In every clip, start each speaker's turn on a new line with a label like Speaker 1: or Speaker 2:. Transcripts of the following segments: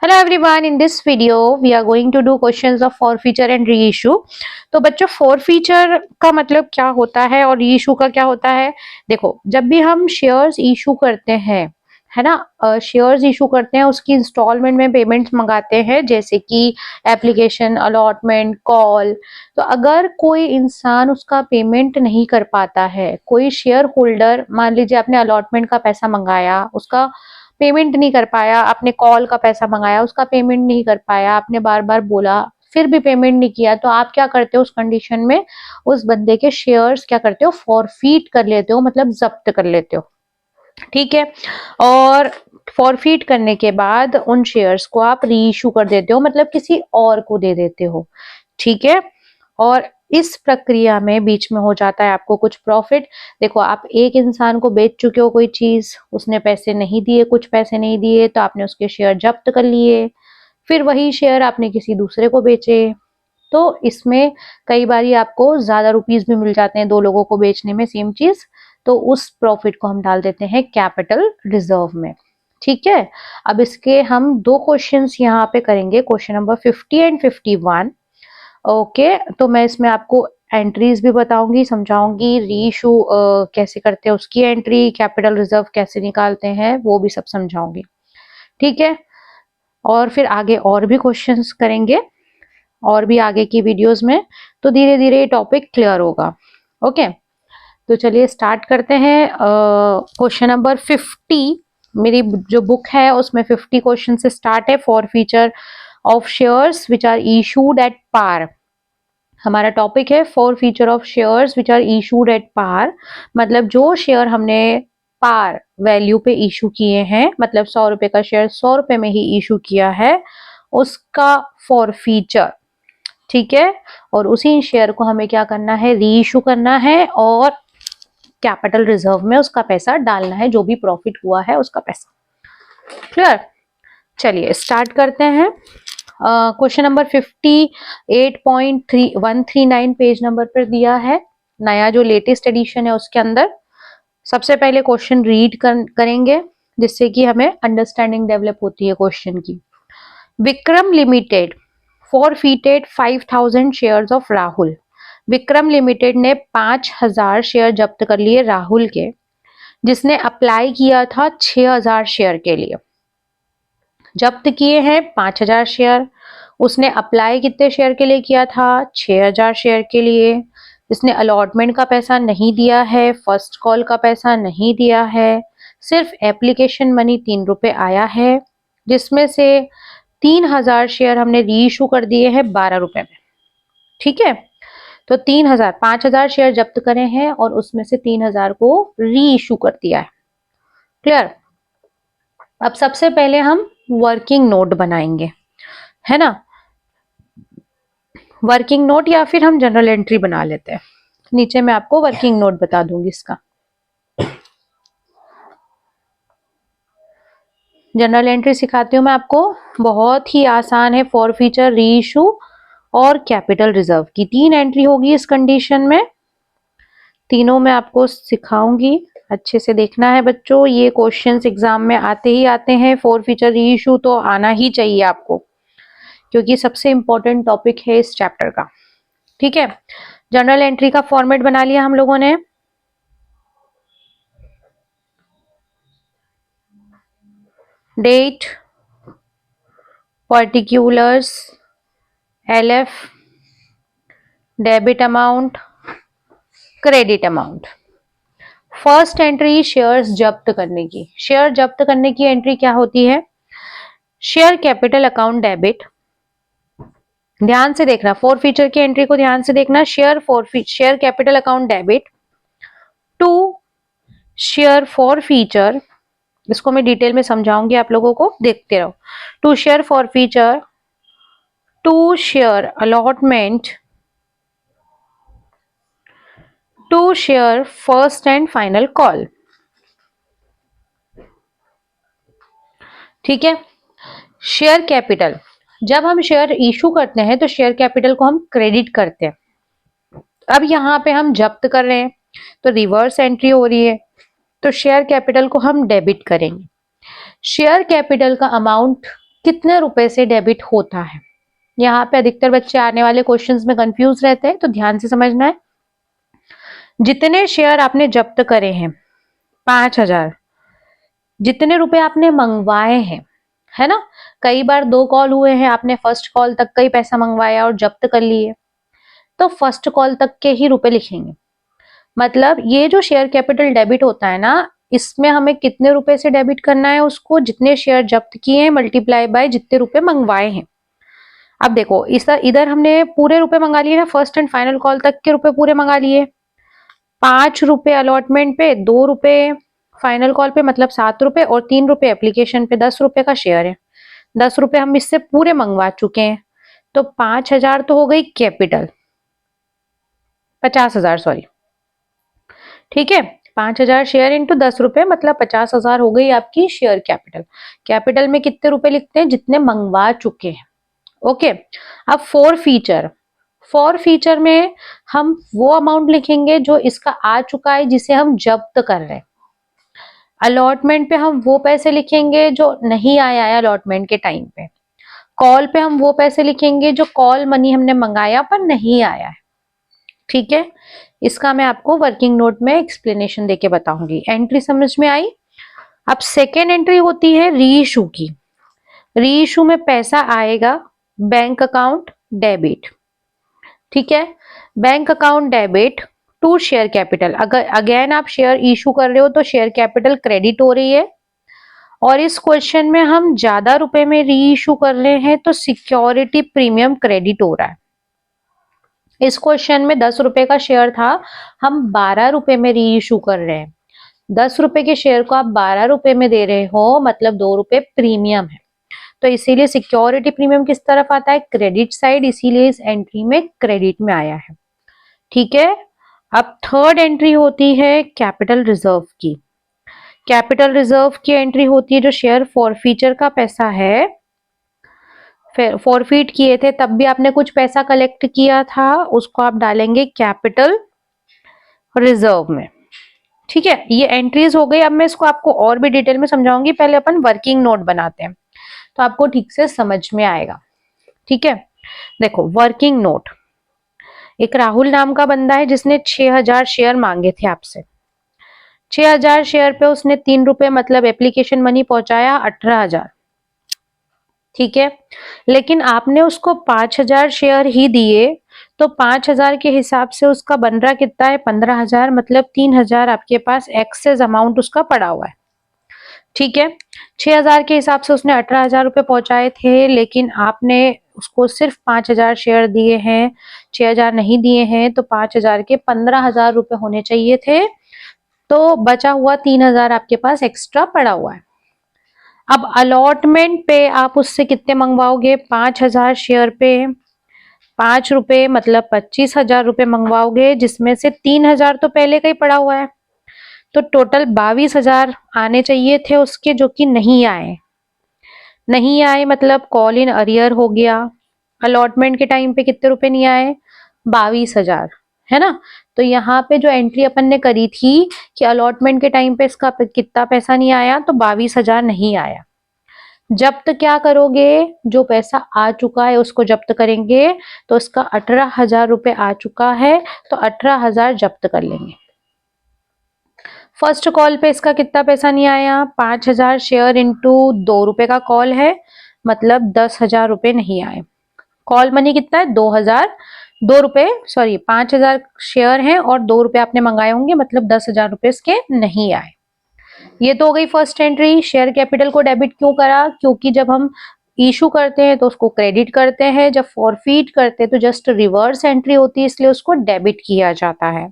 Speaker 1: Hello everyone, in this video we are going to do questions of forfeiture and reissue. तो बच्चों, forfeiture का मतलब क्या होता है और रीइशू का क्या होता है? देखो, जब भी हम शेयर्स इशू करते हैं, है ना, शेयर्स इशू करते हैं, उसकी इंस्टॉलमेंट में पेमेंट्स मंगाते हैं, जैसे कि एप्लीकेशन, अलॉटमेंट, कॉल। तो अगर कोई इंसान उसका पेमेंट नहीं कर पाता है, कोई शेयर होल्डर, मान लीजिए आपने अलॉटमेंट का पैसा मंगाया, उसका पेमेंट नहीं कर पाया, आपने कॉल का पैसा मंगाया, उसका पेमेंट नहीं कर पाया, आपने बार बार बोला, फिर भी पेमेंट नहीं किया, तो आप क्या करते हो उस कंडीशन में? उस बंदे के शेयर्स क्या करते हो? फॉरफीट कर लेते हो, मतलब जब्त कर लेते हो। ठीक है। और फॉरफीट करने के बाद उन शेयर्स को आप रीइशू कर देते हो, मतलब किसी और को दे देते हो। ठीक है। और इस प्रक्रिया में बीच में हो जाता है आपको कुछ प्रॉफिट। देखो, आप एक इंसान को बेच चुके हो कोई चीज, उसने पैसे नहीं दिए, कुछ पैसे नहीं दिए, तो आपने उसके शेयर जब्त कर लिए। फिर वही शेयर आपने किसी दूसरे को बेचे, तो इसमें कई बारी आपको ज्यादा रुपीस भी मिल जाते हैं दो लोगों को बेचने में सेम चीज। तो उस प्रॉफिट को हम डाल देते हैं कैपिटल रिजर्व में। ठीक है। अब इसके हम दो क्वेश्चंस यहाँ पे करेंगे, क्वेश्चन नंबर 50 एंड 51। ओके, तो मैं इसमें आपको एंट्रीज भी बताऊंगी, समझाऊंगी, रीइशू कैसे करते हैं, उसकी एंट्री, कैपिटल रिजर्व कैसे निकालते हैं, वो भी सब समझाऊंगी। ठीक है। और फिर आगे और भी क्वेश्चंस करेंगे, और भी आगे की वीडियोस में। तो धीरे धीरे ये टॉपिक क्लियर होगा। ओके, तो चलिए स्टार्ट करते हैं। क्वेश्चन नंबर 50, मेरी जो बुक है उसमें 50 क्वेश्चन से स्टार्ट है। Forfeiture of shares which are issued at par. हमारा टॉपिक है forfeiture of shares which are issued at par, मतलब जो शेयर हमने पार वैल्यू पे इशू किए हैं, मतलब 100 रुपए का शेयर 100 रुपए में ही इशू किया है, उसका फॉर फीचर। ठीक है। और उसी शेयर को हमें क्या करना है? री इशू करना है, और कैपिटल रिजर्व में उसका पैसा डालना है, जो भी प्रॉफिट हुआ है उसका पैसा। क्लियर? चलिए स्टार्ट करते हैं। क्वेश्चन नंबर 58.139 पेज नंबर पर दिया है, नया जो लेटेस्ट एडिशन है उसके अंदर। सबसे पहले क्वेश्चन रीड करेंगे, जिससे कि हमें अंडरस्टैंडिंग डेवलप होती है क्वेश्चन की। Vikram limited forfeited 5,000 shares of Rahul. Vikram limited ने 5,000 शेयर जब्त कर लिए राहुल के, जिसने अप्लाई किया था 6,000 शेयर के लिए। जब्त किए हैं 5,000 शेयर, उसने अप्लाई कितने शेयर के लिए किया था? 6,000 शेयर के लिए। इसने अलॉटमेंट का पैसा नहीं दिया है, फर्स्ट कॉल का पैसा नहीं दिया है, सिर्फ एप्लीकेशन मनी 3 रुपए आया है, जिसमें से 3,000 शेयर हमने री इशू कर दिए हैं 12 रुपए में। ठीक है। तो 3,000, 5,000 शेयर जब्त करे हैं और उसमें से 3,000 को री इशू कर दिया है। क्लियर? अब सबसे पहले हम वर्किंग नोट बनाएंगे, है ना। वर्किंग नोट या फिर हम जनरल एंट्री बना लेते हैं। नीचे मैं आपको वर्किंग नोट बता दूंगी इसका। जनरल एंट्री सिखाती हूँ मैं आपको, बहुत ही आसान है। फॉर फीचर, री इशू और कैपिटल रिजर्व की 3 एंट्री होगी इस कंडीशन में। तीनों मैं आपको सिखाऊंगी, अच्छे से देखना है बच्चों। ये क्वेश्चंस एग्जाम में आते ही आते हैं, फॉर फीचर री इशू तो आना ही चाहिए आपको, क्योंकि सबसे इंपॉर्टेंट टॉपिक है इस चैप्टर का। ठीक है। जनरल एंट्री का फॉर्मेट बना लिया हम लोगों ने। Date, particulars, LF, debit amount, credit amount. First entry shares जब्त करने की। शेयर जब्त करने की एंट्री क्या होती है? Share capital account debit. ध्यान से देखना, फॉर फीचर की एंट्री को ध्यान से देखना। Share capital account debit to share forfeiture, इसको मैं डिटेल में समझाऊंगी आप लोगों को, देखते रहो। To share forfeiture, to share allotment, to share first and final call. ठीक है। शेयर कैपिटल, जब हम शेयर इशू करते हैं तो शेयर कैपिटल को हम क्रेडिट करते हैं। अब यहाँ पे हम जब्त कर रहे हैं, तो रिवर्स एंट्री हो रही है, तो शेयर कैपिटल को हम डेबिट करेंगे। शेयर कैपिटल का अमाउंट कितने रुपए से डेबिट होता है। यहाँ पे अधिकतर बच्चे आने वाले क्वेश्चंस में कंफ्यूज रहते हैं, तो ध्यान से समझना है। जितने शेयर आपने जब्त करे हैं 5,000, जितने रुपए आपने मंगवाए हैं, है ना, कई बार 2 कॉल हुए हैं, आपने फर्स्ट कॉल तक का ही पैसा मंगवाया और जब्त कर लिए, तो फर्स्ट कॉल तक के ही रुपए लिखेंगे। मतलब ये जो शेयर कैपिटल डेबिट होता है ना, इसमें हमें कितने रुपए से डेबिट करना है उसको, जितने शेयर जब्त किए हैं मल्टीप्लाई बाय जितने रुपए मंगवाए हैं। अब देखो इस इधर हमने पूरे रुपए मंगा लिए ना, फर्स्ट एंड फाइनल कॉल तक के रुपए पूरे मंगा लिए। 5 रुपए अलॉटमेंट पे, 2 रुपए फाइनल कॉल पे, मतलब 7 रुपए, और 3 रुपए एप्लीकेशन पे, 10 रुपए का शेयर है। 10 रुपए हम इससे पूरे मंगवा चुके हैं, तो 5,000 तो हो गई कैपिटल, 50,000 सॉरी, ठीक है। 5,000 शेयर इंटू 10 रुपए मतलब 50,000 हो गई आपकी शेयर कैपिटल। कैपिटल में कितने रुपए लिखते हैं, जितने मंगवा चुके हैं। ओके, अब फॉर फीचर में हम वो अमाउंट लिखेंगे जो इसका आ चुका है, जिसे हम जब्त कर रहे हैं। अलॉटमेंट पे हम वो पैसे लिखेंगे जो नहीं आया है अलॉटमेंट के टाइम पे। कॉल पे हम वो पैसे लिखेंगे जो कॉल मनी हमने मंगाया पर नहीं आया है, ठीक है। इसका मैं आपको वर्किंग नोट में एक्सप्लेनेशन देके बताऊंगी। एंट्री समझ में आई। अब सेकेंड एंट्री होती है री इशू की। री इशू में पैसा आएगा बैंक अकाउंट डेबिट, ठीक है। Bank account debit to share capital. अगर अगेन आप शेयर इशू कर रहे हो तो शेयर कैपिटल क्रेडिट हो रही है, और इस क्वेश्चन में हम ज्यादा रुपए में री इशू कर रहे हैं तो सिक्योरिटी प्रीमियम क्रेडिट हो रहा है। इस क्वेश्चन में 10 रुपए का शेयर था, हम 12 रुपए में री इशू कर रहे हैं। 10 रुपए के शेयर को आप 12 रुपए में दे रहे हो, मतलब 2 रुपए प्रीमियम है, तो इसीलिए सिक्योरिटी प्रीमियम किस तरफ आता है, क्रेडिट साइड, इसीलिए इस एंट्री में क्रेडिट में आया है, ठीक है। अब थर्ड एंट्री होती है कैपिटल रिजर्व की। कैपिटल रिजर्व की एंट्री होती है जो शेयर फॉरफीचर का पैसा है, फॉरफीट किए थे तब भी आपने कुछ पैसा कलेक्ट किया था, उसको आप डालेंगे कैपिटल रिजर्व में, ठीक है। ये एंट्रीज हो गई। अब मैं इसको आपको और भी डिटेल में समझाऊंगी, पहले अपन वर्किंग नोट बनाते हैं तो आपको ठीक से समझ में आएगा, ठीक है। देखो वर्किंग नोट, एक राहुल नाम का बंदा है जिसने 6,000 शेयर मांगे थे आपसे। 6,000 शेयर पे उसने 3 रुपए मतलब एप्लीकेशन मनी पहुंचाया 18,000, ठीक है। लेकिन आपने उसको 5,000 शेयर ही दिए, तो 5,000 के हिसाब से उसका बन रहा कितना है, 15,000, मतलब 3,000 आपके पास एक्सेस अमाउंट उसका पड़ा हुआ है, ठीक है। 6,000 के हिसाब से उसने 18,000 रुपए पहुंचाए थे, लेकिन आपने उसको सिर्फ 5,000 शेयर दिए हैं, 6,000 नहीं दिए हैं, तो 5,000 के 15,000 रुपए होने चाहिए थे, तो बचा हुआ 3,000 आपके पास एक्स्ट्रा पड़ा हुआ है। अब अलॉटमेंट पे आप उससे कितने मंगवाओगे, 5,000 शेयर पे 5 रुपए मतलब 25,000 रुपए मंगवाओगे, जिसमें से 3,000 तो पहले का ही पड़ा हुआ है, तो टोटल 22,000 आने चाहिए थे उसके, जो कि नहीं आए। नहीं आए मतलब कॉल इन अरियर हो गया। अलॉटमेंट के टाइम पे कितने रुपए नहीं आए, 22,000, है ना। तो यहाँ पे जो एंट्री अपन ने करी थी कि अलॉटमेंट के टाइम पे इसका कितना पैसा नहीं आया, तो 22,000 नहीं आया। जब्त क्या करोगे, जो पैसा आ चुका है उसको जब्त करेंगे, तो उसका 18,000 रुपए आ चुका है, तो 18,000 जब्त कर लेंगे। फर्स्ट कॉल पे इसका कितना पैसा नहीं आया, 5,000 शेयर इंटू 2 रुपए का कॉल है, मतलब 10,000 रुपए नहीं आए। कॉल मनी कितना है, 2,000, 2 रुपए सॉरी 5,000 शेयर हैं और 2 रुपए आपने मंगाए होंगे, मतलब 10,000 रुपए इसके नहीं आए। ये तो हो गई फर्स्ट एंट्री। शेयर कैपिटल को डेबिट क्यों करा, क्योंकि जब हम इशू करते हैं तो उसको क्रेडिट करते हैं, जब फॉरफीट करते हैं तो जस्ट रिवर्स एंट्री होती है, इसलिए उसको डेबिट किया जाता है।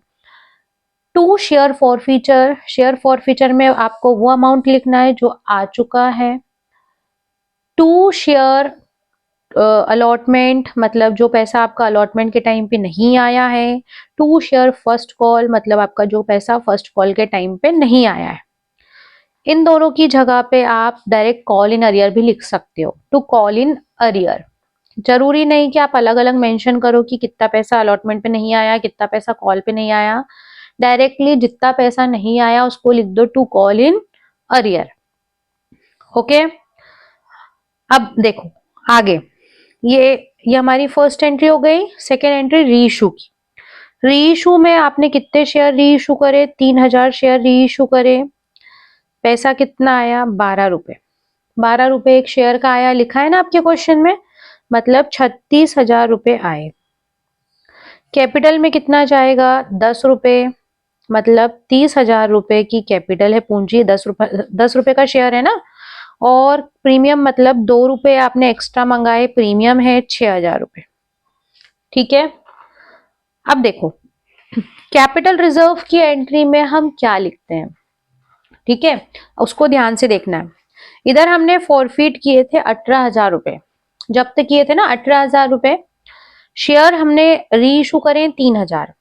Speaker 1: To share forfeiture, share forfeiture में आपको वो अमाउंट लिखना है जो आ चुका है। टू शेयर अलॉटमेंट मतलब जो पैसा आपका अलॉटमेंट के टाइम पे नहीं आया है। टू शेयर फर्स्ट कॉल मतलब आपका जो पैसा फर्स्ट कॉल के टाइम पे नहीं आया है। इन दोनों की जगह पे आप डायरेक्ट कॉल इन अरियर भी लिख सकते हो, टू कॉल इन अरियर। जरूरी नहीं कि आप अलग अलग मेंशन करो कि कितना पैसा अलॉटमेंट पे नहीं आया, कितना पैसा कॉल पे नहीं आया। डायरेक्टली जितना पैसा नहीं आया उसको लिख दो to call in arrear, okay. अब देखो आगे, ये हमारी फर्स्ट एंट्री हो गई। सेकेंड एंट्री री इशू की। री इशू में आपने कितने शेयर री इशू करे? 3000 शेयर री इशू करे। पैसा कितना आया? 12 रुपए। 12 रुपए एक शेयर का आया, लिखा है ना आपके क्वेश्चन में, मतलब 36,000 रुपए आए। कैपिटल में कितना जाएगा? 10 रुपए, मतलब 30,000 रुपए की कैपिटल है, पूंजी 10 रुपए, 10 रुपए का शेयर है ना। और प्रीमियम मतलब 2 रुपए आपने एक्स्ट्रा मंगाए, प्रीमियम है 6,000 रुपए। ठीक है। अब देखो कैपिटल रिजर्व की एंट्री में हम क्या लिखते हैं, ठीक है, उसको ध्यान से देखना है। इधर हमने फॉरफिट किए थे 18,000 रुपए, जब्त किए थे ना 18,000 रुपए। शेयर हमने री इशू करे 3,000।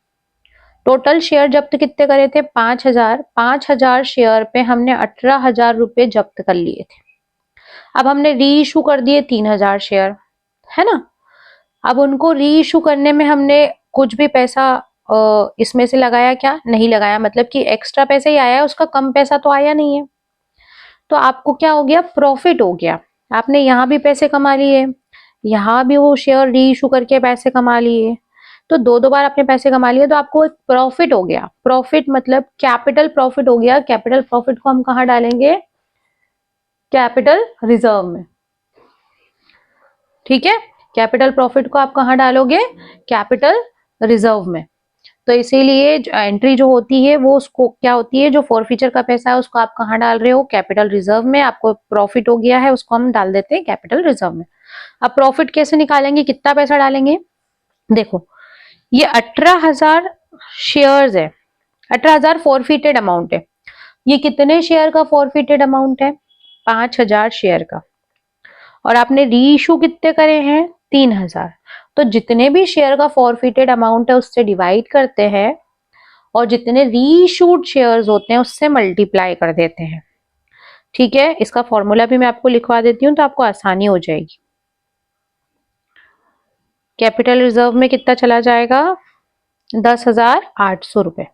Speaker 1: टोटल शेयर जब्त कितने करे थे? 5,000। 5,000 शेयर पे हमने 18,000 रुपए जब्त कर लिए थे। अब हमने री इशू कर दिए 3,000 शेयर, है ना। अब उनको री इशू करने में हमने कुछ भी पैसा इसमें से लगाया क्या? नहीं लगाया, मतलब कि एक्स्ट्रा पैसा ही आया है, उसका कम पैसा तो आया नहीं है। तो आपको क्या हो गया? प्रॉफिट हो गया। आपने यहाँ भी पैसे कमा लिए, यहाँ भी वो शेयर री इशू करके पैसे कमा लिए, तो दो दो बार आपने पैसे कमा लिए, तो आपको एक प्रॉफिट हो गया। प्रॉफिट मतलब कैपिटल प्रॉफिट हो गया। कैपिटल प्रॉफिट को हम कहाँ डालेंगे? कैपिटल रिजर्व में। ठीक है, कैपिटल प्रॉफिट को आप कहाँ डालोगे? कैपिटल रिजर्व में। तो इसीलिए एंट्री जो होती है वो उसको क्या होती है, जो फॉरफीचर का पैसा है उसको आप कहाँ डाल रहे हो? कैपिटल रिजर्व में। आपको प्रॉफिट हो गया है, उसको हम डाल देते हैं कैपिटल रिजर्व में। अब प्रॉफिट कैसे निकालेंगे? कितना पैसा डालेंगे? देखो ये 18,000 शेयर्स है, 18,000 फॉरफिटेड अमाउंट है। ये कितने शेयर का फॉरफिटेड अमाउंट है? 5,000 शेयर का। और आपने री इशू कितने करे हैं? 3,000। तो जितने भी शेयर का फॉरफिटेड अमाउंट है उससे डिवाइड करते हैं, और जितने री इशूड शेयर्स होते हैं उससे मल्टीप्लाई कर देते हैं। ठीक है, इसका फॉर्मूला भी मैं आपको लिखवा देती हूँ तो आपको आसानी हो जाएगी। कैपिटल रिजर्व में कितना चला जाएगा? 10,800 रुपए।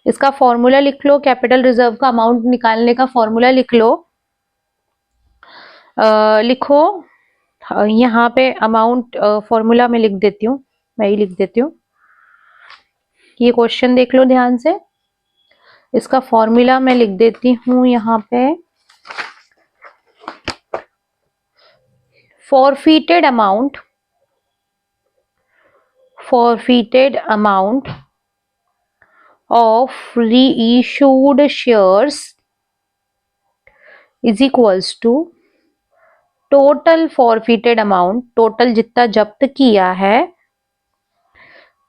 Speaker 1: इसका फॉर्मूला लिख लो, कैपिटल रिजर्व का अमाउंट निकालने का फॉर्मूला लिख लो। लिखो यहाँ पे अमाउंट, फॉर्मूला में लिख देती हूँ, मैं ही लिख देती हूँ। ये क्वेश्चन देख लो ध्यान से, इसका फॉर्मूला मैं लिख देती हूँ यहाँ पे। forfeited amount of reissued shares is equals to total forfeited amount, total जितना जब्त किया है,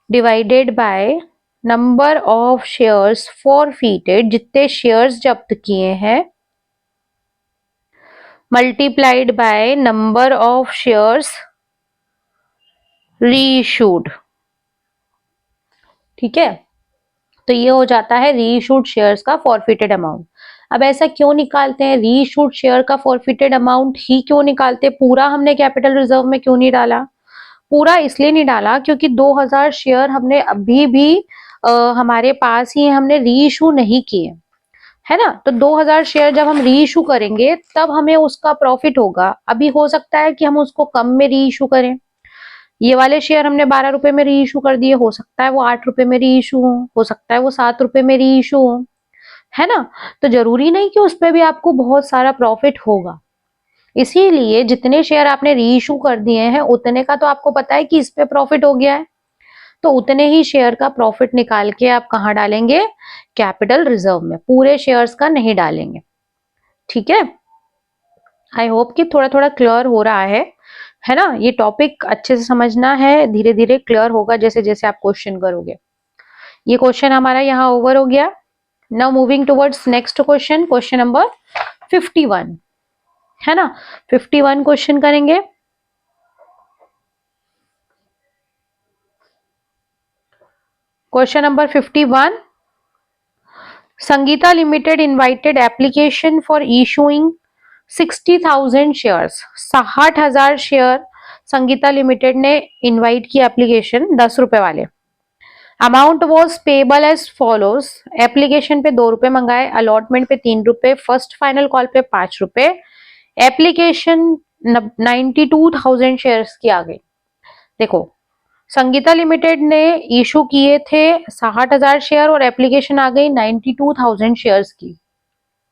Speaker 1: divided by number of shares forfeited, जितने शेयर्स जब्त किए हैं, multiplied by number of shares reissued. ठीक है, तो ये हो जाता है रीइशूड शेयर्स का फॉरफिटेड अमाउंट। अब ऐसा क्यों निकालते हैं? रीइशूड शेयर का फॉरफिटेड अमाउंट ही क्यों निकालते? पूरा हमने कैपिटल रिजर्व में क्यों नहीं डाला? पूरा इसलिए नहीं डाला क्योंकि 2,000 शेयर हमने अभी भी हमारे पास ही हमने रीइशू नहीं किए, है ना। तो 2,000 शेयर जब हम रीइशू करेंगे तब हमें उसका प्रॉफिट होगा। अभी हो सकता है कि हम उसको कम में रीइशू करें। ये वाले शेयर हमने 12 रुपए में री इशू कर दिए, हो सकता है वो 8 रुपए में री इशू हो सकता है वो 7 रुपए में री इशू हो, है ना। तो जरूरी नहीं कि उस पर भी आपको बहुत सारा प्रॉफिट होगा। इसीलिए जितने शेयर आपने री इशू कर दिए हैं उतने का तो आपको पता है कि इस पे प्रॉफिट हो गया है, तो उतने ही शेयर का प्रॉफिट निकाल के आप कहाँ डालेंगे? कैपिटल रिजर्व में। पूरे शेयर्स का नहीं डालेंगे। ठीक है, आई होप कि थोड़ा थोड़ा क्लियर हो रहा है ना। ये टॉपिक अच्छे से समझना है, धीरे धीरे क्लियर होगा जैसे जैसे आप क्वेश्चन करोगे। ये क्वेश्चन हमारा यहाँ ओवर हो गया। Now moving towards next question, question number 51, है ना। 51 क्वेश्चन करेंगे। Question number 51, Sangeeta limited invited application for issuing 60,000 shares. 60,000 share Sangeeta limited ने इनवाइट की एप्लीकेशन, 10 रुपए वाले। Amount was payable as follows. Application पे 2 रुपए मंगाए, अलॉटमेंट पे 3 रुपए, फर्स्ट फाइनल कॉल पे 5 रुपए, एप्लीकेशन 92,000 शेयर्स की आ गई। देखो, संगीता लिमिटेड ने इशू किए थे 60,000 शेयर और एप्लीकेशन आ गई 92,000 शेयर्स की,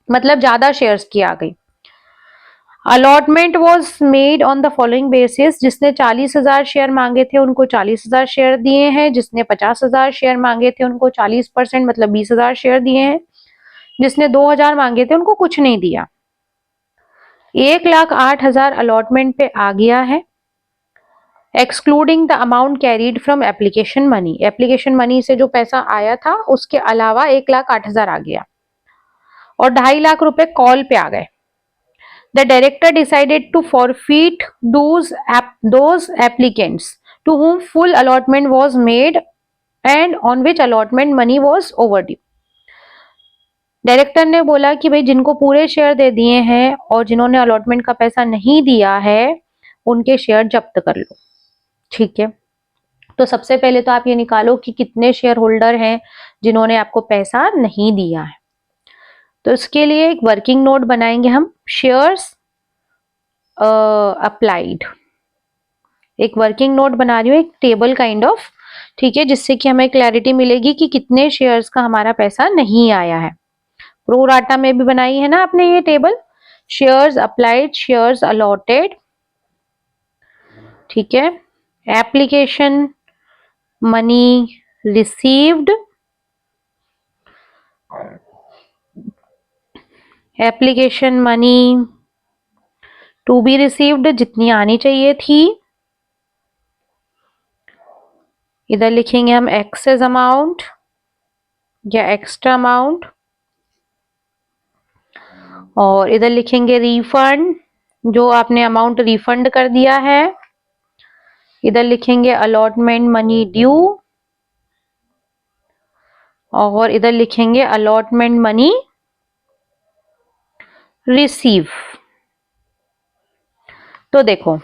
Speaker 1: मतलब ज्यादा शेयर्स की आ गई। Allotment was made on the following basis, जिसने 40,000 शेयर मांगे थे उनको 40,000 शेयर दिए हैं, जिसने 50,000 शेयर मांगे थे उनको 40% मतलब 20,000 शेयर दिए हैं, जिसने 2,000 मांगे थे उनको कुछ नहीं दिया। 1,08,000 अलॉटमेंट पे आ गया है, excluding the amount carried from application money. Application money से जो पैसा आया था उसके अलावा 1,08,000 आ गया और 2.5 लाख रुपए कॉल पे आ गए। The director decided to forfeit those applicants to whom full allotment was made and on which allotment money was overdue. Director ने बोला कि भाई जिनको पूरे शेयर दे दिए हैं और जिन्होंने अलॉटमेंट का पैसा नहीं दिया है उनके शेयर जब्त कर लो। ठीक है, तो सबसे पहले तो आप ये निकालो कि कितने शेयर होल्डर हैं जिन्होंने आपको पैसा नहीं दिया है। तो इसके लिए एक वर्किंग नोट बनाएंगे हम, शेयर्स अप्लाइड। एक वर्किंग नोट बना रही हूँ, एक टेबल काइंड ऑफ, ठीक है, जिससे कि हमें क्लैरिटी मिलेगी कि कितने शेयर्स का हमारा पैसा नहीं आया है। प्रो राटा में भी बनाई है ना आपने ये table, shares applied, shares allotted, ठीक है, application money received, application money to be received जितनी आनी चाहिए थी, इधर लिखेंगे हम एक्सेस अमाउंट या एक्स्ट्रा अमाउंट, और इधर लिखेंगे रिफंड, जो आपने अमाउंट रिफंड कर दिया है। इधर लिखेंगे अलॉटमेंट मनी ड्यू और इधर लिखेंगे अलॉटमेंट मनी रिसीव। तो देखो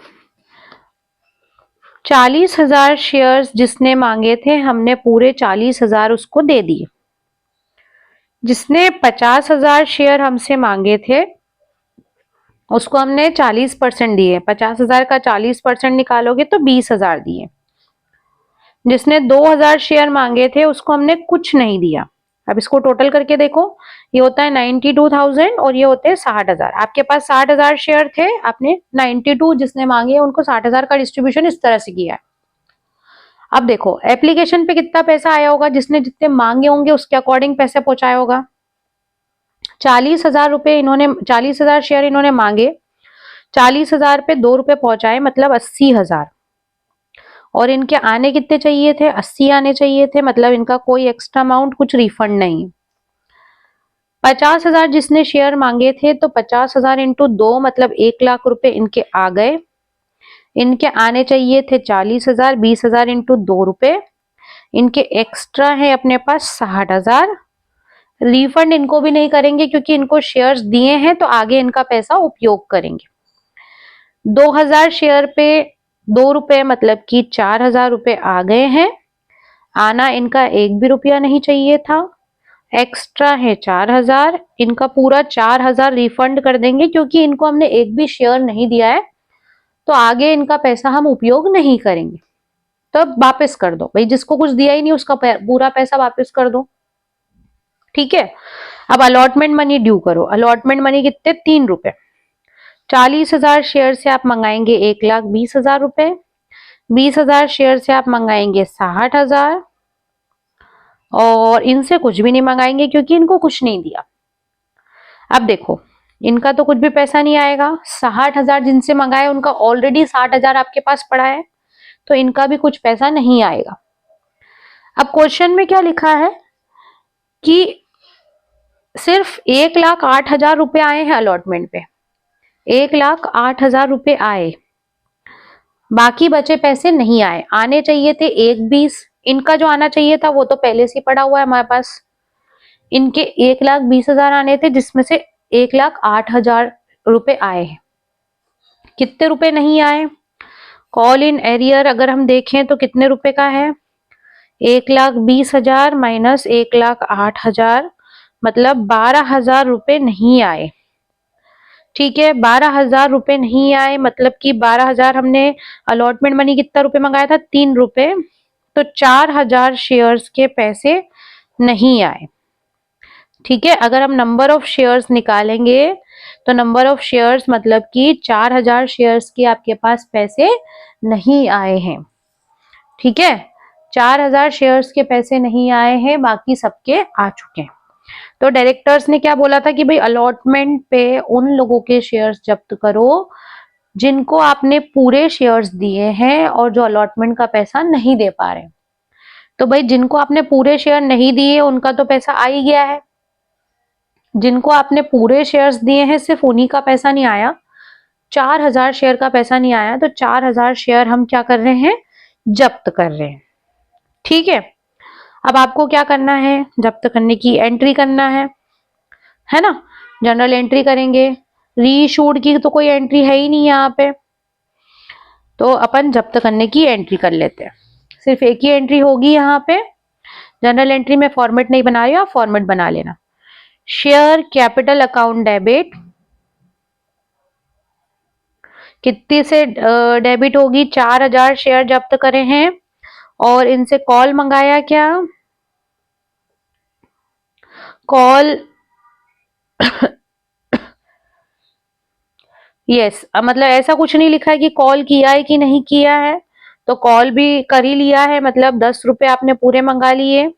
Speaker 1: 40,000 शेयर्स जिसने मांगे थे हमने पूरे 40,000 उसको दे दिए। जिसने 50,000 शेयर हमसे मांगे थे उसको हमने 40% दिए। 50,000 का 40% निकालोगे तो 20,000 दिए। जिसने 2,000 शेयर मांगे थे उसको हमने कुछ नहीं दिया। अब इसको टोटल करके देखो, ये होता है 92,000 और ये होते हैं 60,000। आपके पास 60,000 शेयर थे, आपने 92 जिसने मांगे उनको 60,000 का डिस्ट्रीब्यूशन इस तरह से किया है। अब देखो एप्लीकेशन पे कितना पैसा आया होगा, जिसने जितने मांगे होंगे उसके अकॉर्डिंग पैसे पहुंचाया होगा। 40,000 रुपए इन्होंने, 40,000 शेयर इन्होंने मांगे, 40,000 पे 2 रुपए पहुंचाए मतलब 80,000, और इनके आने कितने चाहिए थे, 80 आने चाहिए थे, मतलब इनका कोई एक्स्ट्रा अमाउंट कुछ रिफंड नहीं। 50,000 जिसने शेयर मांगे थे तो 50,000 इंटू 2 मतलब 1,00,000 रुपए इनके आ गए। इनके आने चाहिए थे 40,000, 20,000 इंटू 2 रुपए, इनके एक्स्ट्रा है अपने पास 60,000। रिफंड इनको भी नहीं करेंगे क्योंकि इनको शेयर्स दिए हैं तो आगे इनका पैसा उपयोग करेंगे। 2,000 शेयर पे 2 रुपए मतलब कि 4,000 रुपए आ गए हैं। आना इनका 1 भी रुपया नहीं चाहिए था। एक्स्ट्रा है 4,000, इनका पूरा 4,000 रिफंड कर देंगे क्योंकि इनको हमने एक भी शेयर नहीं दिया है तो आगे इनका पैसा हम उपयोग नहीं करेंगे। तो अब वापस कर दो भाई, जिसको कुछ दिया ही नहीं उसका पूरा पैसा वापस कर दो। ठीक है, अब अलॉटमेंट मनी ड्यू करो। अलॉटमेंट मनी कितने, 3 रुपए। 40,000 शेयर से आप मंगाएंगे 1,20,000 रुपए। 20,000 शेयर से आप मंगाएंगे 60,000 और इनसे कुछ भी नहीं मंगाएंगे क्योंकि इनको कुछ नहीं दिया। अब देखो इनका तो कुछ भी पैसा नहीं आएगा। 60,000 जिनसे मंगाए उनका ऑलरेडी 60,000 आपके पास पड़ा है तो इनका भी कुछ पैसा नहीं आएगा। अब क्वेश्चन में क्या लिखा है कि सिर्फ 1,08,000 रुपए आए हैं अलॉटमेंट पे, 1,08,000 रुपए आए, बाकी बचे पैसे नहीं आए। आने चाहिए थे 1,20,000, इनका जो आना चाहिए था वो तो पहले से पड़ा हुआ है हमारे पास। इनके 1,20,000 आने थे जिसमें से 1,08,000 रुपए आए हैं। कितने रुपए नहीं आए, कॉल इन एरियर अगर हम देखें तो कितने रुपए का है, 1,20,000 माइनस 1,08,000 मतलब 12,000 रुपए नहीं आए। ठीक है, 12,000 रुपए नहीं आए, मतलब कि 12,000 हमने अलॉटमेंट मनी कितना रुपए मंगाया था, 3 रुपए, तो 4,000 शेयर्स के पैसे नहीं आए। ठीक है, अगर हम नंबर ऑफ शेयर्स निकालेंगे तो नंबर ऑफ शेयर्स मतलब कि 4,000 शेयर्स के आपके पास पैसे नहीं आए हैं। ठीक है, 4,000 शेयर्स के पैसे नहीं आए हैं, बाकी सबके आ चुके हैं। तो डायरेक्टर्स ने क्या बोला था कि भाई अलॉटमेंट पे उन लोगों के शेयर्स जब्त करो जिनको आपने पूरे शेयर्स दिए हैं और जो अलॉटमेंट का पैसा नहीं दे पा रहे। तो भाई जिनको आपने पूरे शेयर नहीं दिए उनका तो पैसा आ ही गया है, जिनको आपने पूरे शेयर्स दिए हैं सिर्फ उन्हीं का पैसा नहीं आया, 4,000 शेयर का पैसा नहीं आया, तो 4,000 शेयर हम क्या कर रहे हैं, जब्त कर रहे हैं। ठीक है, अब आपको क्या करना है, जब्त करने की एंट्री करना है ना। जनरल एंट्री करेंगे, री इशूड की तो कोई एंट्री है ही नहीं यहाँ पे, तो अपन जब्त करने की एंट्री कर लेते हैं। सिर्फ एक ही एंट्री होगी यहाँ पे। जनरल एंट्री में फॉर्मेट नहीं बना रही हो, आप फॉर्मेट बना लेना। शेयर कैपिटल अकाउंट डेबिट, कितनी से डेबिट होगी, 4,000 शेयर जब्त करे हैं और इनसे कॉल मंगाया, क्या कॉल यस मतलब ऐसा कुछ नहीं लिखा है कि कॉल किया है कि नहीं किया है, तो कॉल भी कर ही लिया है, मतलब 10 रुपए आपने पूरे मंगा लिए,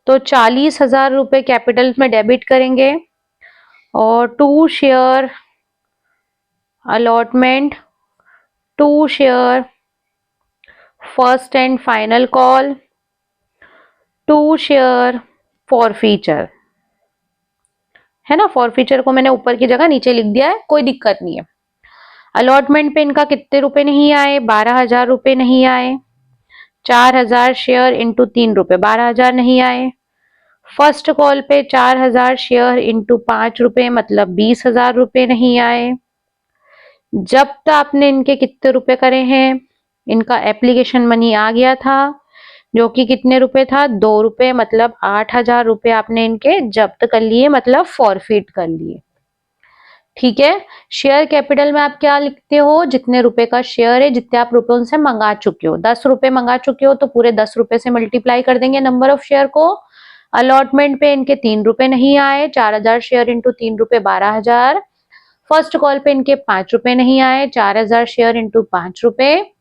Speaker 1: तो 40,000 रुपए कैपिटल में डेबिट करेंगे और 2 share allotment, 2 share first and final call, 2 share forfeiture, है ना। फॉरफीचर को मैंने ऊपर की जगह नीचे लिख दिया है, कोई दिक्कत नहीं है। अलॉटमेंट पे इनका कितने रुपए नहीं आए, 12,000 रुपए नहीं आए, 4,000 शेयर इंटू 3 रुपए, 12,000 नहीं आए। फर्स्ट कॉल पे 4,000 शेयर इंटू 5 रुपए मतलब 20,000 रुपए नहीं आए। जब्त आपने इनके कितने रुपए करे हैं, इनका एप्लीकेशन मनी आ गया था जो कि कितने रुपए था, 2 रुपए, मतलब 8,000 रुपए आपने इनके जब्त कर लिए, मतलब फॉरफिट कर लिए। ठीक है, शेयर कैपिटल में आप क्या लिखते हो, जितने रुपए का शेयर है, जितने आप रुपए उनसे मंगा चुके हो। 10 रुपए मंगा चुके हो तो पूरे 10 रुपए से मल्टीप्लाई कर देंगे नंबर ऑफ शेयर को। अलॉटमेंट पे इनके 3 रुपए नहीं आए, 4,000 शेयर इंटू 3 रुपए 12,000। फर्स्ट कॉल पे इनके 5 रुपए नहीं आए, 4,000 शेयर इंटू 5 रुपए।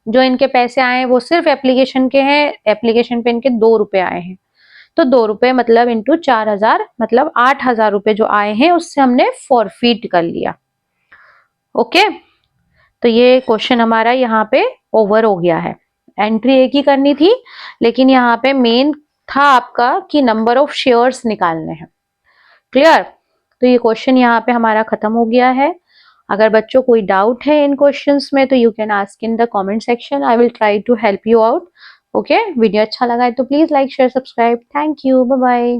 Speaker 1: जो इनके पैसे आए वो सिर्फ एप्लीकेशन के हैं, एप्लीकेशन पे इनके 2 रुपए आए हैं, तो 2 रुपए मतलब इंटू 4,000 मतलब 8,000 रुपए जो आए हैं उससे हमने फॉरफिट कर लिया। ओके, तो ये क्वेश्चन हमारा यहाँ पे ओवर हो गया है। एंट्री एक ही करनी थी, लेकिन यहाँ पे मेन था आपका कि नंबर ऑफ शेयर्स निकालने हैं। क्लियर, तो ये क्वेश्चन यहाँ पे हमारा खत्म हो गया है। अगर बच्चों कोई डाउट है इन क्वेश्चंस में तो you can ask in the comment section, I will try to help you out. Okay, video अच्छा लगा है तो please like share subscribe. Thank you, bye bye.